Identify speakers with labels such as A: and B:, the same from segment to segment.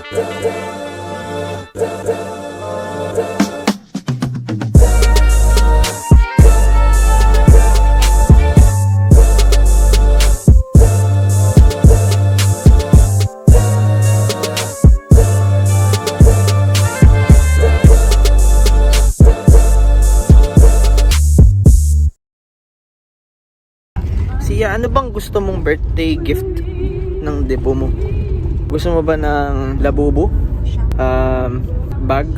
A: Siya, ano bang gusto mong birthday gift ng depo mo? Gusto mo ba ng labubo? Bag?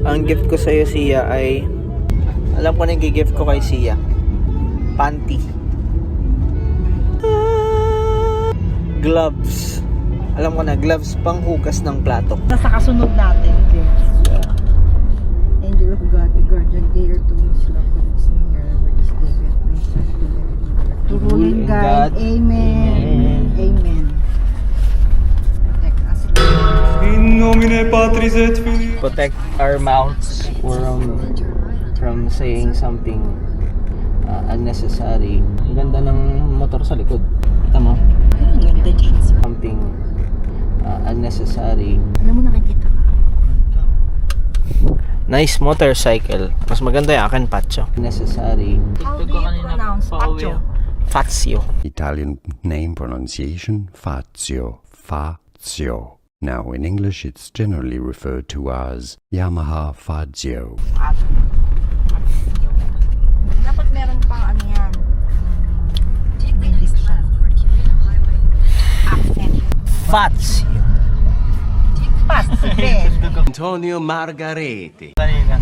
A: Ang gift ko sa'yo, Sia, ay alam ko na yung gift ko kay Sia. Panty. Gloves. Alam ko na, gloves pang hugas ng plato.
B: Nasa kasunod natin. Angel of God, the guardian dear to his love and his near, where is David, my son, to rule and guide. Amen. Amen. Protect us, Lord.
C: In nomine Patris et Filii.
A: Protect our mouths from saying something unnecessary. Ang ganda ng motor sa likod. Kita mo?
B: Ang ganda dyan.
A: Something unnecessary.
B: Alam mo, nakikita ka.
A: Nice motorcycle. Mas maganda yung akin, Pacho. Necessary.
B: How do you pronounce Pacho?
A: Fazio.
D: Italian name pronunciation Fazio. Fazio. Now in English it's generally referred to as Yamaha Fazio.
B: Dapat meron pang ano yan. Accent.
A: Fazio.
B: Paste.
C: Antonio Margarete.
A: Kanina.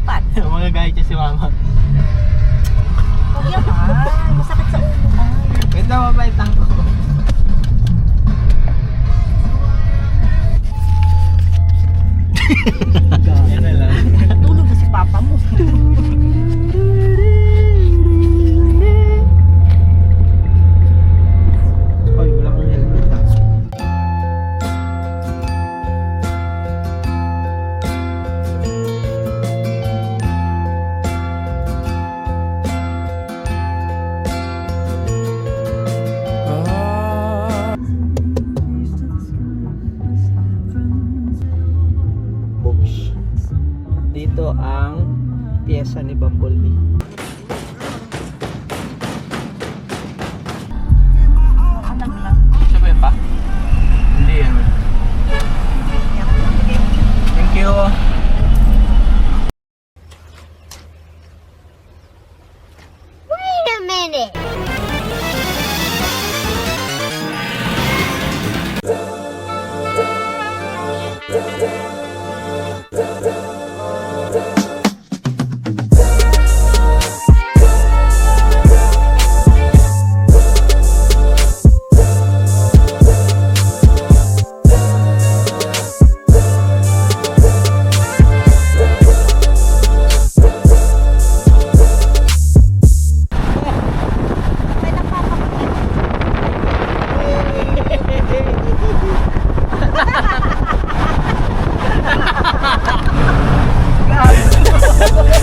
B: Pat.
A: Mga gaya siya si Mama.
B: Huwag yan ha. Masakit sa ulo ka.
A: Wait na, mapalitan ko. Yan na lang.
B: Tulog na si Papa mo.
A: Hoy, wala kang helmet. Books. Dito ang piyesa ni Bumblebee.
B: Alam lang.
A: Sabi pa? Hindi yan. Thank you.
E: Wait a minute.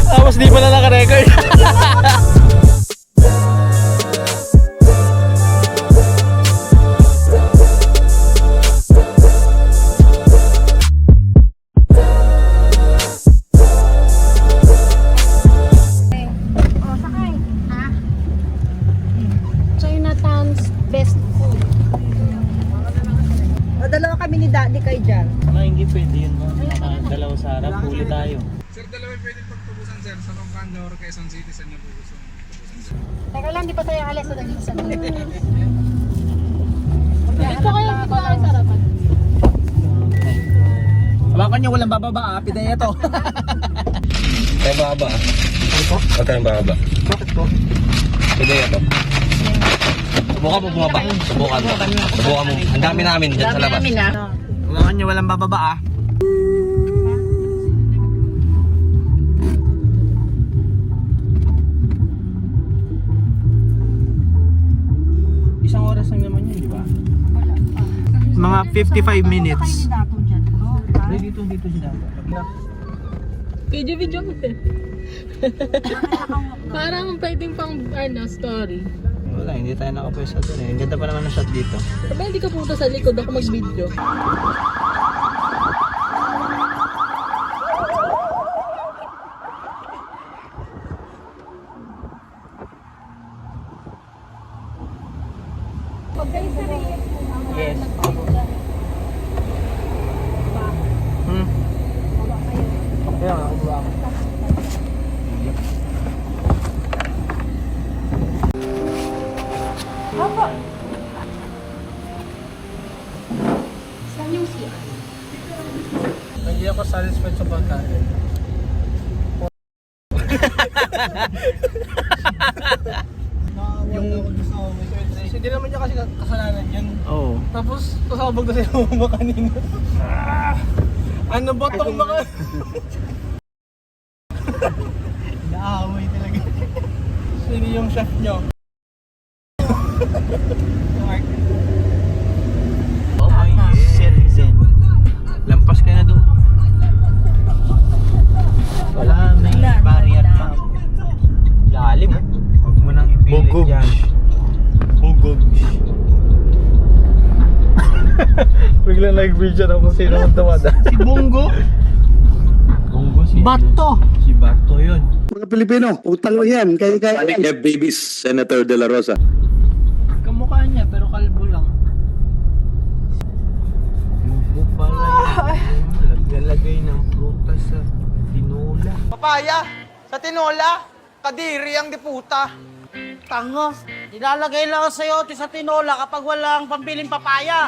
A: Tapos di pala naka-record.
E: Chinatown's best food.
B: O, dalawa kami ni Daddy kay Jan.
A: Hindi pwede yun, no? Dalawa sa harap, huli tayo.
C: Sir, dalawa pwede pagtubusan, sir. Sa Pampanga or Quezon City, saan niyo po gusto magtubusan, sir?
E: Teka lang, di pa tayo alis sa nag-isa.
B: Dito kayo dito ang sarapan.
A: Hawakan nyo, walang bababa, pidaya to.
C: Kaya baba. Huwag ka ng baba.
A: Bakit ko?
C: Pidaya to. Subukan mo bumaba. Subukan mo. Subukan mo. Ang dami namin dyan sa labas.
A: Hawakan nyo, walang bababa ah. Isang oras lang naman yun, di ba? Mga 55 minutes.
B: Dito dyan, bro.
A: Dito si Dato.
F: Video mo eh. Parang pwedeng pang story.
A: Wala, hindi tayo nakapwesto dun eh. Ang ganda pa naman ng shot dito.
F: Sabi hindi ka pumunta sa likod, ako mag-video.
A: Yes. Kaya nga, kubuha ako.
G: Hindi ako satisfied sa pagkain. yung hindi naman niya kasi kasalanan yun.
A: Oo.
G: Tapos kasabag na sila mga kanina. Ano ba tong mga... Naaway talaga. Sino yung chef nyo?
A: Oh my citizen. Lampas ka na doon. Wala, may barrier pa. Lalim eh. Huwag mo nang ipilit yan. Bugog.
G: Bigla nag-video na kung sino ang tawada.
A: Si Bongo. Bongo si...
G: Bato!
A: Si Bato yun.
H: Mga Pilipino, utang mo yan. Kaya
I: Have babies, Senator De La Rosa.
A: Kamukha niya pero kalbo lang. Bubo pala yun. Naglalagay ng prutas sa tinola.
G: Papaya! Sa tinola! Kadiri ang diputa!
B: Tango, nilalagay lang sa'yo sa tinola kapag walang pambiling papaya.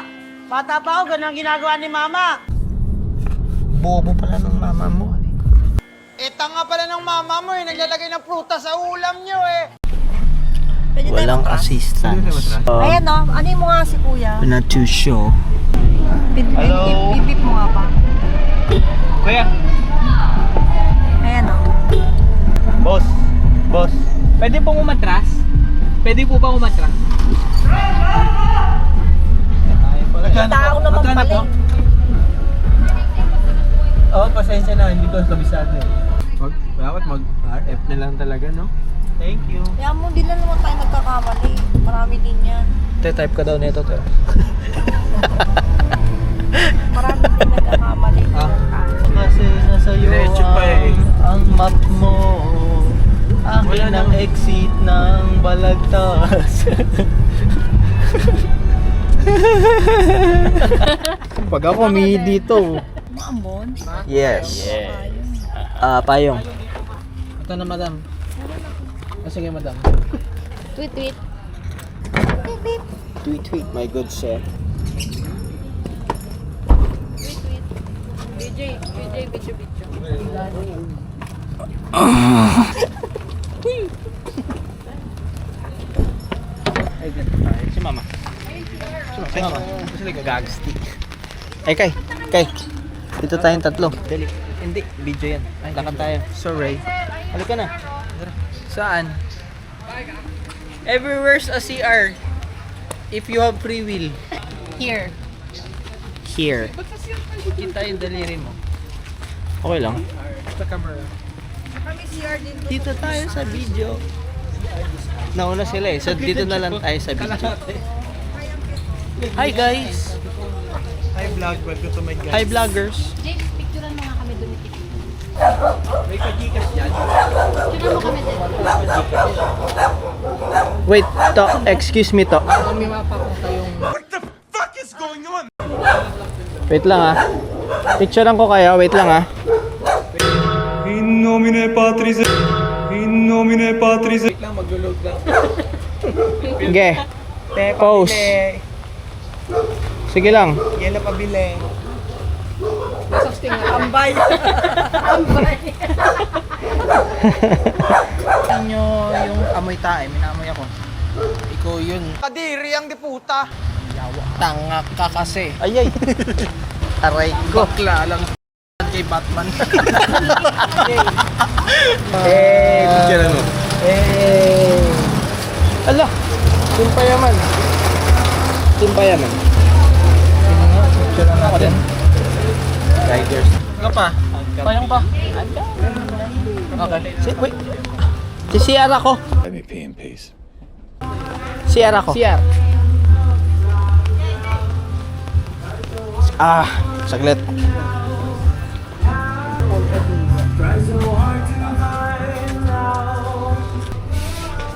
B: Bata pa ako, ganun ang ginagawa ni mama.
A: Bobo pala ng mama mo.
G: Tanga pala ng mama mo eh, naglalagay ng prutas sa ulam nyo eh.
A: Walang assistance.
B: Ayan o, ano mo nga si kuya?
A: Not too sure. Hello?
B: Bibip mo nga pa.
A: Kuya!
B: Ayan o.
A: Boss! Boss! Pwede pong umatras? Pwede po ba umatras?
B: Tao naman pala.
A: Oo, pasensya na. Hindi ko kabisado eh. Dapat mag-RF na lang talaga, no? Thank you.
B: Kaya mo, di lang naman tayo nagkakamali. Marami din yan.
A: Type ka daw nito, to.
B: Marami din nagkakamali.
A: Kasi nasa iyo ang map mo. Akin ang exit ng Balagtas. Pag ako may dito.
B: Maambon?
A: Yes. Payong.
G: Ito na madam. Sige madam.
E: Tweet, tweet.
A: Tweet, tweet, my good sir.
F: BJ, bicho.
A: Si mama. Si mama. Gusto lang gagstick. Ay, kay. Dito tayong tatlo. Dali. Hindi, video yan. Lakad tayo. Sorry. Halika na. Saan? Everywhere's a CR. If you have free will.
E: Here.
A: Here. Kita yung daliri mo. Okay lang.
G: Sa camera.
A: Dito tayo sa video. Nauna sila eh. So dito na lang tayo sa video. Hi guys!
G: Hi vlog, welcome to my guys.
A: Hi vloggers!
E: James, picturean mo nga kami doon.
G: May kagikas dyan.
E: Picturean mo kami doon.
A: Wait, to, excuse me to.
F: May mapa ko kayong...
A: Wait lang ah. Picturean ko kayo, wait lang ah.
G: In nomine Patris. In nomine Patris. Wait lang, maglulog lang.
A: Sige. Pose. Sige lang.
G: Yan na pabili.
F: Ambay!
A: Nyo yung amoy tae, minamoy ako. Ikaw yun.
G: Kadiri ang diputa.
A: Tanga ka kasi. Ayay. Aray ko.
G: Bakla lang kay Batman.
A: Picture mo. Ala. Timpayaman. Picture ako din. Riders.
G: Ano pa?
F: Payong pa. Okay.
A: Wait. Si CR ako.
I: Let me pee in peace.
A: CR ako.
F: CR.
A: Saglit.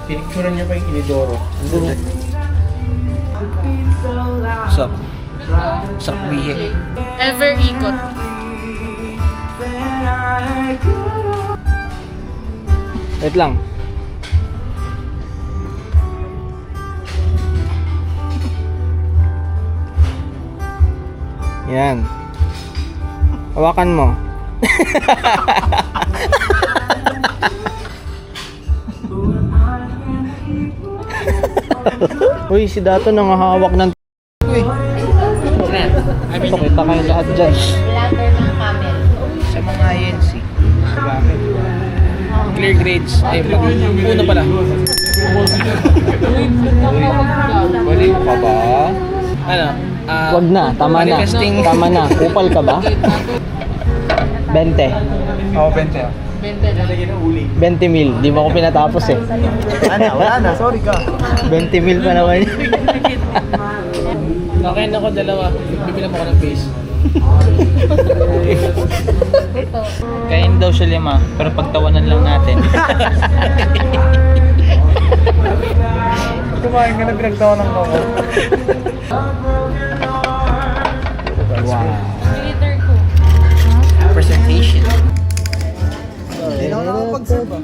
A: Pinicturean niya pa yung inidoro. Sup? Sup, bihe.
F: Ever ikot.
A: Wait lang. Yan. Hawakan mo. Uy, si Dato nangahawak ng Uy. Kita kayo lahat dyan.
E: Bladder ng camel.
A: Sa mga INC. Clear grades. Ay, una pala. Baliw ka ba? Ano? Wag na, tama na. Tama na. Kupal ka ba? 20.
C: Oo, 20.
A: 20 mil. Di mo ako pinatapos eh.
C: Wala na, sorry ka.
A: 20 mil pa naman.
F: Okay na ko dalawa. Bibilang mo ko ng base.
A: Kain daw siya 5, pero pagtawanan lang natin.
C: Kumain ka na pinagtawanan ko.
A: Wow.
E: Glitter ko.
A: Presentation.
C: Hindi na ako nakapag-serve ah.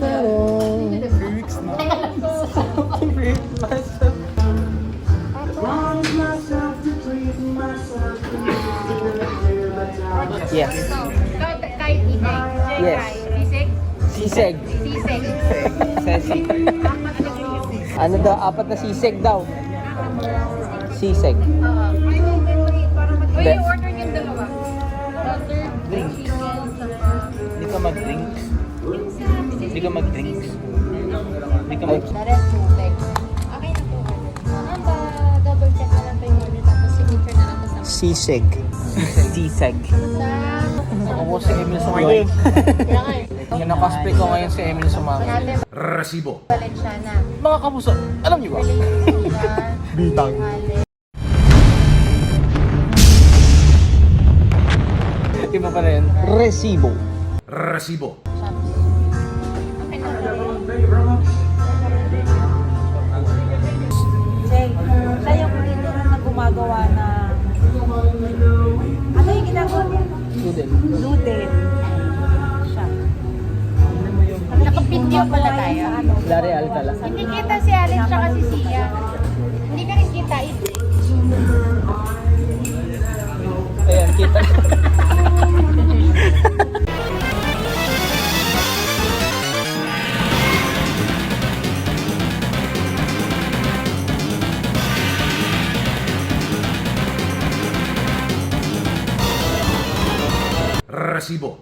A: Yes.
E: Kahit ibig.
A: Yes.
E: Sisig?
A: Siseg.
E: Sisig.
A: Sesi. Ano daw? 4 na siseg daw. Siseg.
E: Oo. Uy,
A: Hindi.
E: order yung dalawa. Butter,
A: Drinks.
E: chicken, saka...
A: Hindi ka mag-drinks. Hindi ka mag-drinks. Hindi ka mag...
E: The rest, tubig. Okay na po. Double check na lang pa yung order tapos signature na lang po sa...
A: Siseg. Siseg. Ako si Emil Sumangay. Yung nakasplay ko ngayon si Emil Sumangay.
I: Resibo.
E: Valenciana.
A: Mga kapuso, alam niyo ba?
E: Bitang.
A: Iba pala yun. Resibo.
I: Resibo.
B: Jay, siya yung creator na gumagawa na... Ano yung ginagawa niya? Luden. Siya.
E: Nakapidyo pala tayo.
A: Larry Alcala.
E: Hindi kita si Alex tsaka si Sia. Hindi ka rin kita.
A: Ayan, kita.
I: Resibo.